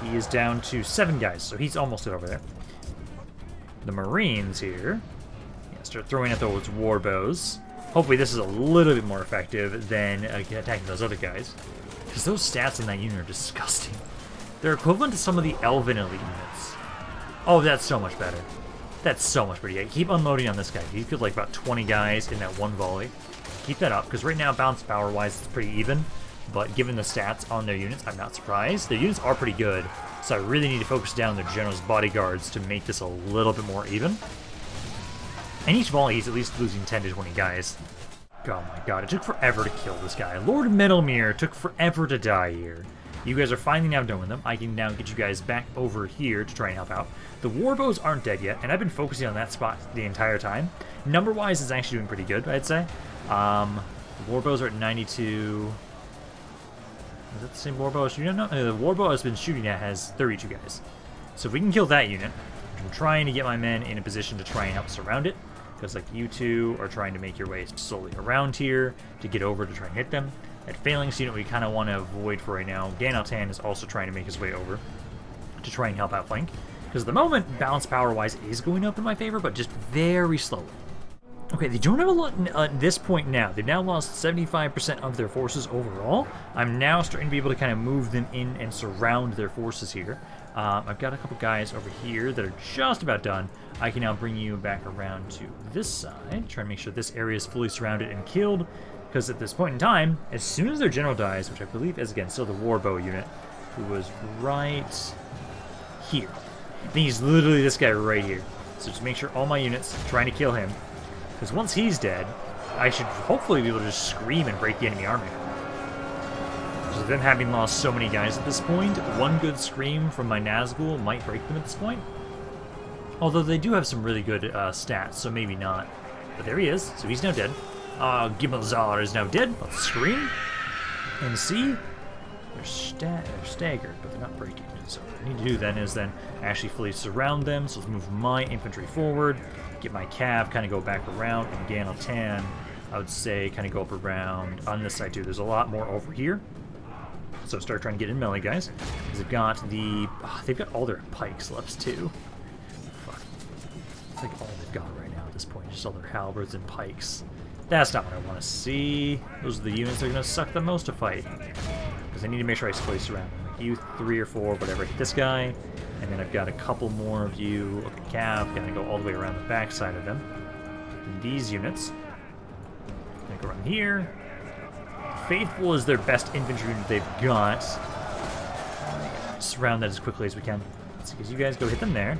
[SPEAKER 2] He is down to 7 guys, so he's almost over there. The Marines here. Yeah, start throwing at those warbows. Hopefully this is a little bit more effective than attacking those other guys. Because those stats in that unit are disgusting. They're equivalent to some of the Elven elite units. Oh, that's so much better. That's so much better. Yeah, keep unloading on this guy. He killed like about 20 guys in that one volley. Keep that up, because right now, bounce power-wise, it's pretty even. But given the stats on their units, I'm not surprised. Their units are pretty good, so I really need to focus down their general's bodyguards to make this a little bit more even. And each volley, he's at least losing 10 to 20 guys. Oh my god, it took forever to kill this guy. Lord Metalmere took forever to die here. You guys are finally now done with them. I can now get you guys back over here to try and help out. The warbows aren't dead yet, and I've been focusing on that spot the entire time. Number-wise, it's actually doing pretty good, I'd say. The warbows are at 92. Is that the same warbow I was shooting at? No, the warbow I've been shooting at has 32 guys. So if we can kill that unit, I'm trying to get my men in a position to try and help surround it. Because like you two are trying to make your way slowly around here to get over to try and hit them. That phalanx unit we kind of want to avoid for right now. Ganaltan is also trying to make his way over to try and help outflank. Because at the moment, balance power-wise is going up in my favor, but just very slowly. Okay, they don't have a lot at this point now. They've now lost 75% of their forces overall. I'm now starting to be able to kind of move them in and surround their forces here. I've got a couple guys over here that are just about done. I can now bring you back around to this side, try and make sure this area is fully surrounded and killed. Because at this point in time, as soon as their general dies, which I believe is, again, still the warbow unit, who was right here. I think he's literally this guy right here. So just make sure all my units trying to kill him. Because once he's dead, I should hopefully be able to just scream and break the enemy army. So them having lost so many guys at this point, one good scream from my Nazgul might break them at this point. Although they do have some really good stats, so maybe not. But there he is, so he's now dead. Gimmelzar is now dead. Let's scream and see. They're staggered, but they're not breaking. So what I need to do then is then actually fully surround them. So let's move my infantry forward, get my cav, kind of go back around, and Ganaltan, I would say, kind of go up around on this side too. There's a lot more over here. So start trying to get in melee guys. Because they've got all their pikes left too. Fuck. It's like all they've got right now at this point. Just all their halberds and pikes. That's not what I want to see. Those are the units that are going to suck the most to fight. Because I need to make sure I place around them. Like you 3 or 4, whatever, hit this guy. And then I've got a couple more of you. Okay, cav, gonna go all the way around the back side of them. And these units. Gonna go around here. Faithful is their best infantry unit they've got. Surround that as quickly as we can. Let's see, because you guys go hit them there.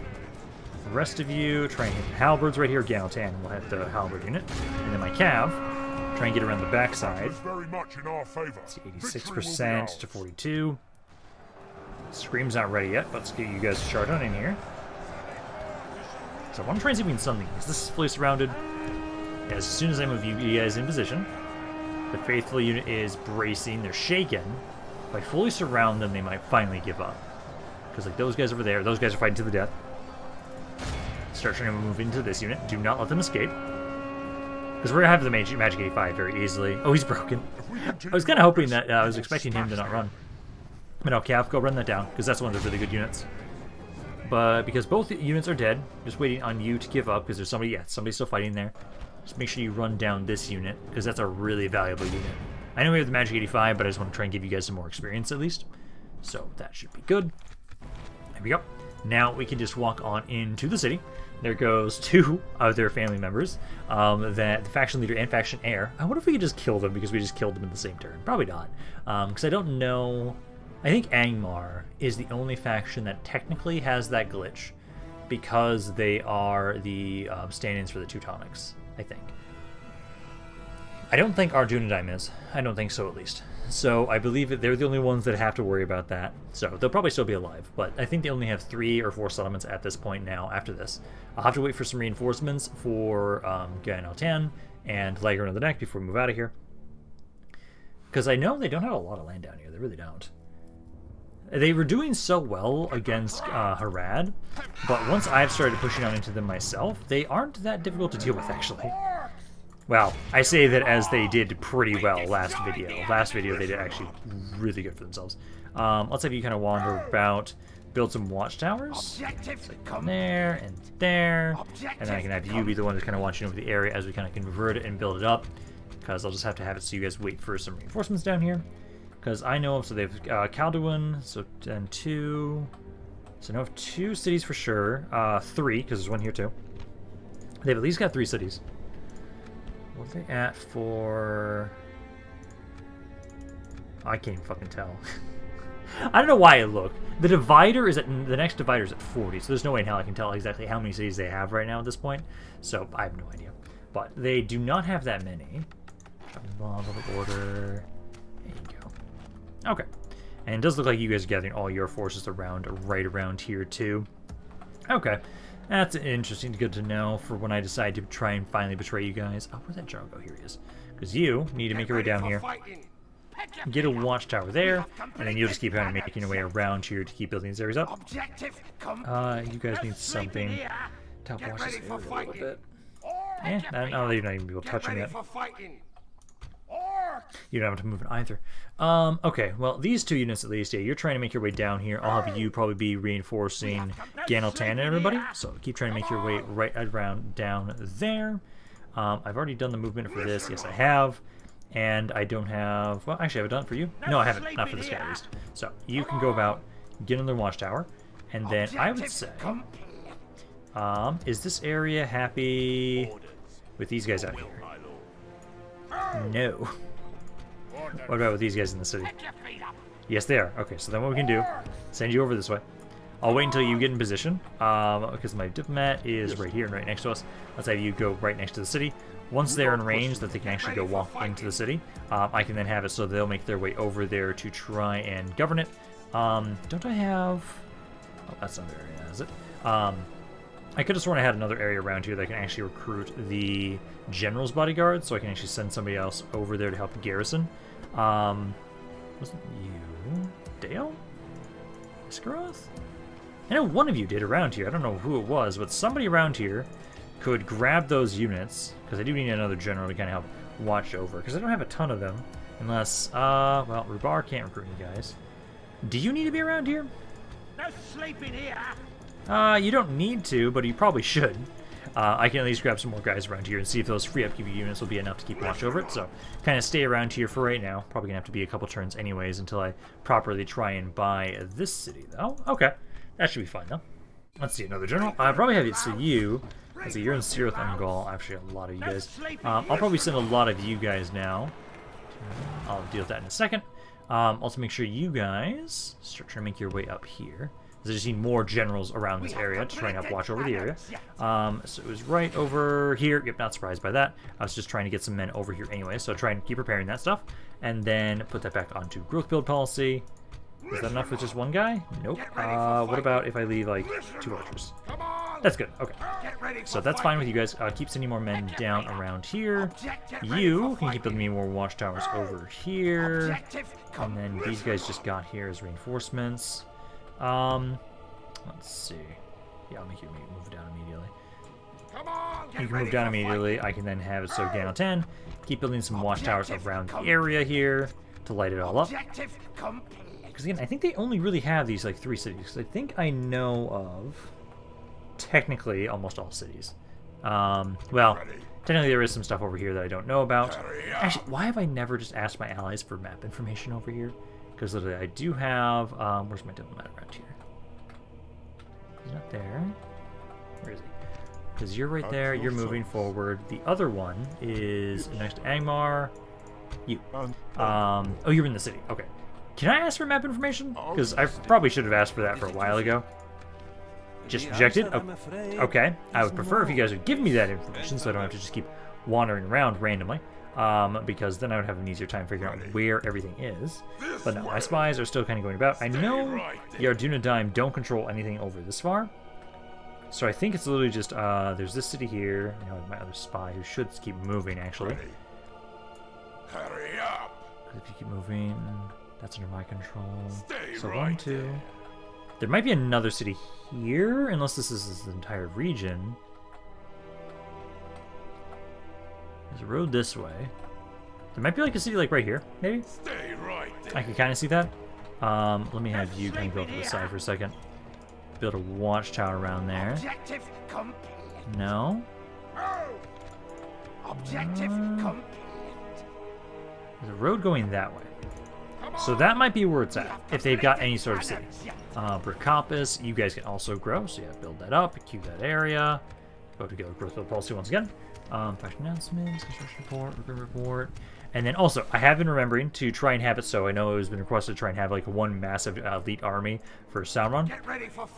[SPEAKER 2] The rest of you try and hit the halberds right here. Ganaltan will hit the halberd unit. And then my cav, try and get around the back side.
[SPEAKER 3] Very much in our favor.
[SPEAKER 2] Let's see, 86% to 42. Scream's not ready yet, but let's get you guys shard on in here. So I want to try and see if we can stun these. This is fully surrounded. As soon as I move you guys in position, the faithful unit is bracing. They're shaken. If I fully surround them, they might finally give up. Because like those guys over there, those guys are fighting to the death. Start trying to move into this unit. Do not let them escape. Because we're going to have the Magic 85 very easily. Oh, he's broken. I was kind of hoping that, I was expecting him to not run. But no, Cav, go run that down, because that's one of the really good units. But because both units are dead, just waiting on you to give up, because there's somebody, somebody's still fighting there. Just make sure you run down this unit, because that's a really valuable unit. I know we have the Magic 85, but I just want to try and give you guys some more experience at least. So that should be good. There we go. Now we can just walk on into the city. There goes 2 of their family members, that the faction leader and faction heir. I wonder if we could just kill them because we just killed them in the same turn. Probably not, because I don't know. I think Angmar is the only faction that technically has that glitch because they are the stand-ins for the Teutonics, I think. I don't think Arjunadime is. I don't think so, at least. So I believe that they're the only ones that have to worry about that. So they'll probably still be alive, but I think they only have 3 or 4 settlements at this point now after this. I'll have to wait for some reinforcements for Ganaltan and Lagran of the Neck before we move out of here. Because I know they don't have a lot of land down here. They really don't. They were doing so well against Harad, but once I've started pushing on into them myself, they aren't that difficult to deal with, actually. Well, I say that as they did pretty well last video. Last video, they did actually really good for themselves. Let's have you kind of wander about, build some watchtowers. So come there, and then I can have you be the one who's kind of watching over the area as we kind of convert it and build it up. Because I'll just have to have it so you guys wait for some reinforcements down here. Because I know, so they've Calduin, so and 2. So now I have 2 cities for sure. 3, because there's one here too. They've at least got 3 cities. What are they at for? I can't even fucking tell. I don't know why I look. The divider is at the next divider is at 40, so there's no way in hell I can tell exactly how many cities they have right now at this point. So I have no idea. But they do not have that many. Public order. There you go. Okay. And it does look like you guys are gathering all your forces right around here too. Okay. That's interesting, good to know for when I decide to try and finally betray you guys. Oh, where'd that general go? Here he is. Because you need to make your way down here. Get a watchtower there, and then you'll just keep kind of making your way around here to keep building these areas up. You guys need something. Top watch this area a little bit. Yeah, I don't know that you're not even able to touch them yet. You don't have to move it either. Okay, well, these two units at least, yeah, you're trying to make your way down here. I'll have you probably be reinforcing Ganeltan and everybody, so keep trying to make your way right around down there. I've already done the movement for this. Yes, I have. And I don't have... Well, actually, have I done it for you? No, I haven't. Not for this guy, at least. So, you can go about, get another watchtower, and then I would say... is this area happy with these guys out here? No. What about with these guys in the city? Yes, they are. Okay, so then what we can do, send you over this way. I'll wait until you get in position, because my diplomat is right here and right next to us. Let's have you go right next to the city. Once they're in range that they can actually go walk into the city, I can then have it so they'll make their way over there to try and govern it. Don't I have... Oh, that's another area, is it? I could have sworn I had another area around here that I can actually recruit the general's bodyguard, so I can actually send somebody else over there to help the garrison. Wasn't you Dale? Iskaroth? I know one of you did around here. I don't know who it was, but somebody around here could grab those units, because I do need another general to kind of help watch over, because I don't have a ton of them, unless, well, Rubar can't recruit you guys. Do you need to be around here?
[SPEAKER 4] No sleeping here.
[SPEAKER 2] You don't need to, but you probably should. I can at least grab some more guys around here and see if those free upkeep units will be enough to keep watch over it, so kind of stay around here for right now. Probably gonna have to be a couple turns anyways until I properly try and buy this city, though. Okay, that should be fine, though. Let's see, another general. I probably have it so you. Let's see, you're in Sirith Ungol. Actually, a lot of you guys. I'll probably send a lot of you guys now. I'll deal with that in a second. Also, make sure you guys start trying to make your way up here. I just need more generals around this area to try and help watch over the area. So it was right over here. Yep, not surprised by that. I was just trying to get some men over here anyway, so try and keep preparing that stuff. And then put that back onto growth build policy. Is that enough with just one guy? Nope. What about if I leave, like, 2 archers? That's good. Okay. So that's fine with you guys. Keep sending more men down around here. You can keep building me more watchtowers over here. And then these guys just got here as reinforcements. Let's see. Yeah, I'll make you move down immediately. You can move down immediately. I can then have it so down 10. Keep building some watchtowers around the area here to light it all up. Because again, I think they only really have these like 3 cities. I think I know of technically almost all cities. Well, technically there is some stuff over here that I don't know about. Actually, why have I never just asked my allies for map information over here? Because literally I do have, where's my diplomat around here? He's not there. Where is he? Because you're right there, you're moving forward. The other one is next to Angmar. You. Oh, you're in the city. Okay. Can I ask for map information? Because I probably should have asked for that for a while ago. Just rejected? Okay. I would prefer if you guys would give me that information so I don't have to just keep wandering around randomly. Because then I would have an easier time figuring out where everything is. But no, my spies are still kind of going about. I know the Ardunodaim don't control anything over this far. So I think it's literally just, there's this city here. You know, my other spy who should keep moving, actually.
[SPEAKER 3] Hurry up!
[SPEAKER 2] If you keep moving, that's under my control. So 1, 2. There might be another city here, unless this is the entire region. There's a road this way. There might be like a city like right here, maybe?
[SPEAKER 3] Stay right there.
[SPEAKER 2] I can kind of see that. Let me have you kind of go to the side for a second. Build a watchtower around there. No?
[SPEAKER 4] Objective complete.
[SPEAKER 2] There's a road going that way. So that might be where it's at, if they've got any sort of city. Bracopus, you guys can also grow, so yeah, build that up, queue that area. Go to growth build policy once again. Faction announcements, construction report, recruitment report. And then also, I have been remembering to try and have it so I know it has been requested to try and have like one massive elite army for Sauron.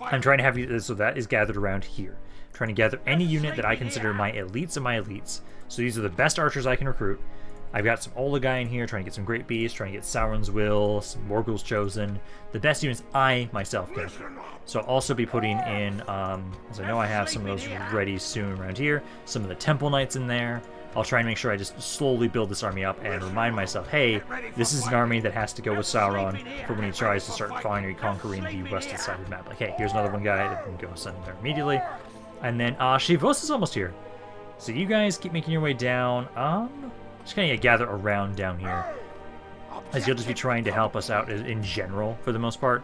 [SPEAKER 2] I'm trying to have it so that is gathered around here. Trying to gather any unit that I consider my elites of my elites. So these are the best archers I can recruit. I've got some Olagai in here, trying to get some Great Beasts, trying to get Sauron's Will, some Morgul's Chosen, the best units I myself can. So I'll also be putting in, as I know I have some of those ready soon around here, some of the Temple Knights in there. I'll try and make sure I just slowly build this army up and remind myself, hey, this is an army that has to go with Sauron for when he tries to start finally conquering the western side of the map. Like, hey, here's another one guy that can go send him there immediately. And then Shivos is almost here. So you guys keep making your way down. Just kind of gather around down here, as you'll just be trying to help us out in general for the most part,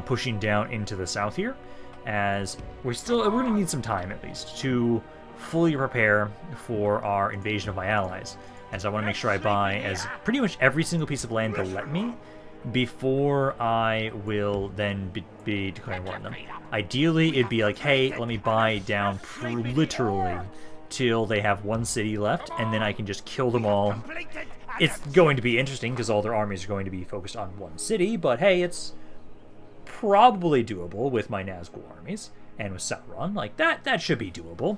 [SPEAKER 2] pushing down into the south here, as we're going to need some time at least to fully prepare for our invasion of my allies. And so I want to make sure I buy as pretty much every single piece of land they'll let me before I will then be declaring war on them. Ideally, it'd be like, hey, let me buy down literally till they have one city left, and then I can just kill them all. It's going to be interesting because all their armies are going to be focused on one city, but hey, it's probably doable with my Nazgul armies and with Sauron. Like, that should be doable.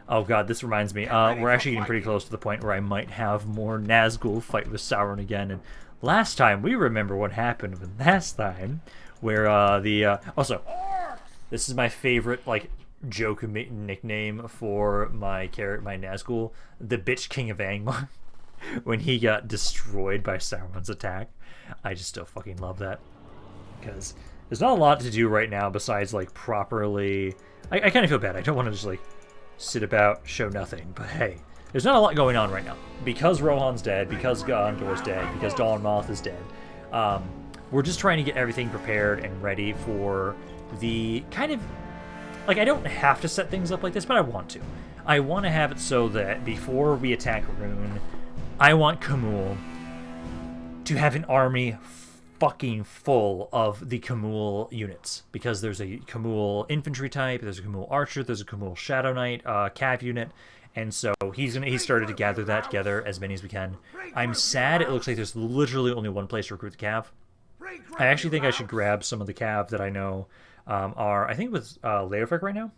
[SPEAKER 2] Oh god, this reminds me, we're actually getting pretty close to the point where I might have more Nazgul fight with Sauron again, and last time, we remember what happened last time, where also, this is my favorite, like, joke nickname for my Nazgul, the bitch king of Angmar, when he got destroyed by Sauron's attack. I just still fucking love that, because there's not a lot to do right now besides, like, properly... I kind of feel bad. I don't want to just, like, sit about, show nothing, but hey, there's not a lot going on right now. Because Rohan's dead, because Gondor's dead, because Dawn Moth is dead, we're just trying to get everything prepared and ready for the kind of... Like, I don't have to set things up like this, but I want to. I want to have it so that before we attack Rune, I want Khamul to have an army fucking full of the Khamul units. Because there's a Khamul infantry type, there's a Khamul archer, there's a Khamul shadow knight, cav unit, and so he started to gather that together, as many as we can. I'm sad it looks like there's literally only one place to recruit the cav. I actually think I should grab some of the cav that I know are, I think with Leofric right now,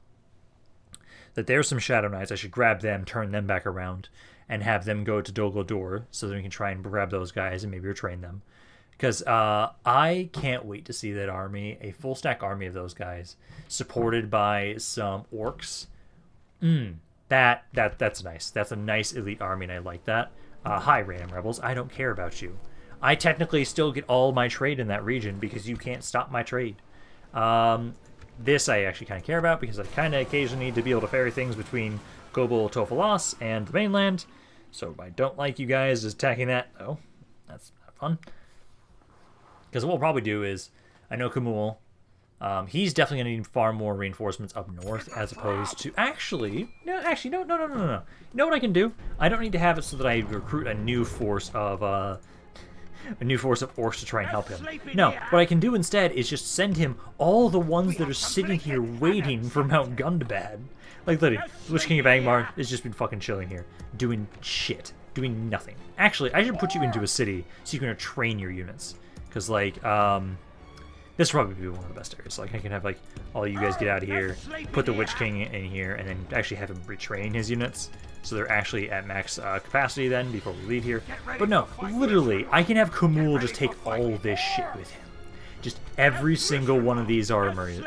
[SPEAKER 2] that there's some Shadow Knights. I should grab them, turn them back around, and have them go to Dol Guldur so that we can try and grab those guys and maybe retrain them. Because I can't wait to see that army, a full stack army of those guys, supported by some orcs. That's nice. That's a nice elite army, and I like that. Hi, random rebels. I don't care about you. I technically still get all my trade in that region because you can't stop my trade. This I actually kind of care about because I kind of occasionally need to be able to ferry things between Gobel Tofalos and the mainland. So I don't like you guys attacking that, though. That's not fun. Because what we'll probably do is, I know Khamul, he's definitely going to need far more reinforcements up north as opposed to... No. You know what I can do? I don't need to have it so that I recruit a new force of orcs to try and help him. No, what I can do instead is just send him all the ones that are sitting here waiting for Mount Gundabad. Like, literally, the Witch King of Angmar has just been fucking chilling here, doing shit, doing nothing. Actually, I should put you into a city so you can train your units. Because, like, this will probably be one of the best areas. Like, I can have, like, all you guys get out of here, put the Witch King in here, and then actually have him retrain his units. So they're actually at max capacity then before we leave here. But no, literally, I can have Khamul just take all this shit with him. Just every single one of these armies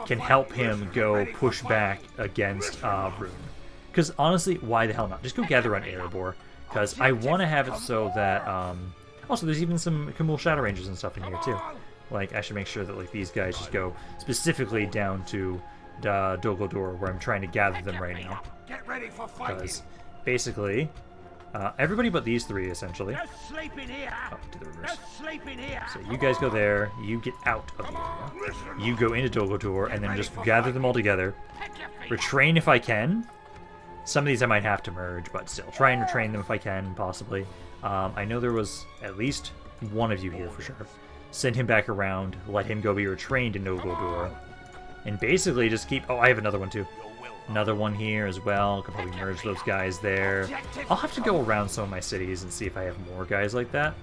[SPEAKER 2] can help him go push back against Rune. Because honestly, why the hell not? Just go gather on Erebor. Because I want to have it so that... Also, there's even some Khamul Shadow Rangers and stuff in here too. Like, I should make sure that like these guys just go specifically down to Dol Guldur, where I'm trying to gather them right now. Because basically, everybody but these three, essentially. Oh, do the reverse. So you guys go there, you get out of the area. You go into Dol Guldur, and then just gather them all together. Retrain if I can. Some of these I might have to merge, but still, try and retrain them if I can, possibly. I know there was at least one of you here for sure. Send him back around, let him go be retrained in Dol Guldur. And basically just keep... Oh, I have another one too. Another one here as well. Could probably merge those guys there. I'll have to go around some of my cities and see if I have more guys like that.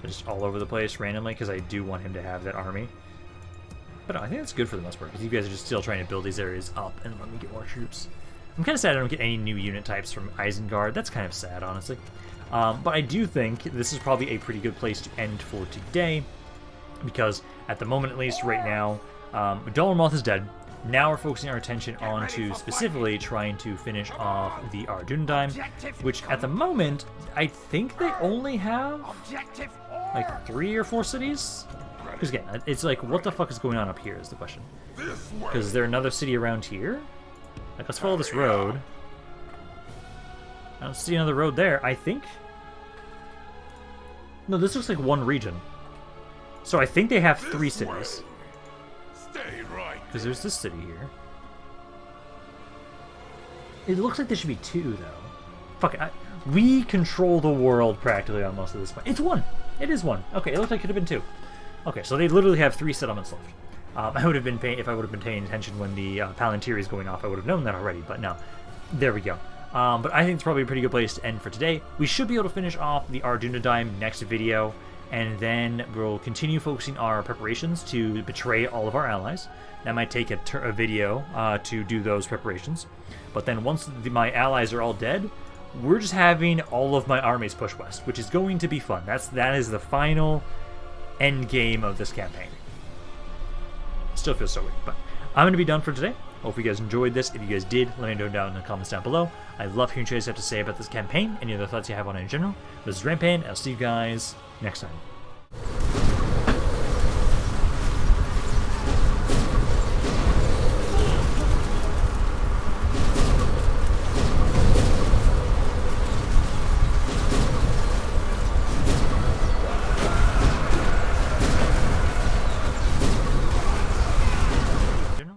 [SPEAKER 2] They're just all over the place randomly, because I do want him to have that army. But no, I think that's good for the most part, because you guys are just still trying to build these areas up and let me get more troops. I'm kind of sad I don't get any new unit types from Isengard. That's kind of sad, honestly. But I do think this is probably a pretty good place to end for today, because at the moment, at least right now, Dollarmoth is dead. Now we're focusing our attention on to specifically trying to finish off the Ardunadime, which at the moment, I think they only have like 3 or 4 cities? Because again, it's like, what the fuck is going on up here is the question. Because is there another city around here? Like, let's follow this road. I don't see another road there. I think... No, this looks like one region. So I think they have 3 cities. Because there's this city here. It looks like there should be 2, though. Fuck it. We control the world practically on most of this point. It's 1! It is 1. Okay, it looked like it could have been 2. Okay, so they literally have 3 settlements left. I would have been if I would have been paying attention when the Palantir is going off, I would have known that already, but no. There we go. But I think it's probably a pretty good place to end for today. We should be able to finish off the Ardunadime next video, and then we'll continue focusing our preparations to betray all of our allies. That might take a video to do those preparations. But then once my allies are all dead, we're just having all of my armies push west, which is going to be fun. That is the final end game of this campaign. Still feels so weird, but I'm going to be done for today. Hope you guys enjoyed this. If you guys did, let me know down in the comments down below. I love hearing what you guys have to say about this campaign, any other thoughts you have on it in general. This is Rampaned, and I'll see you guys next time.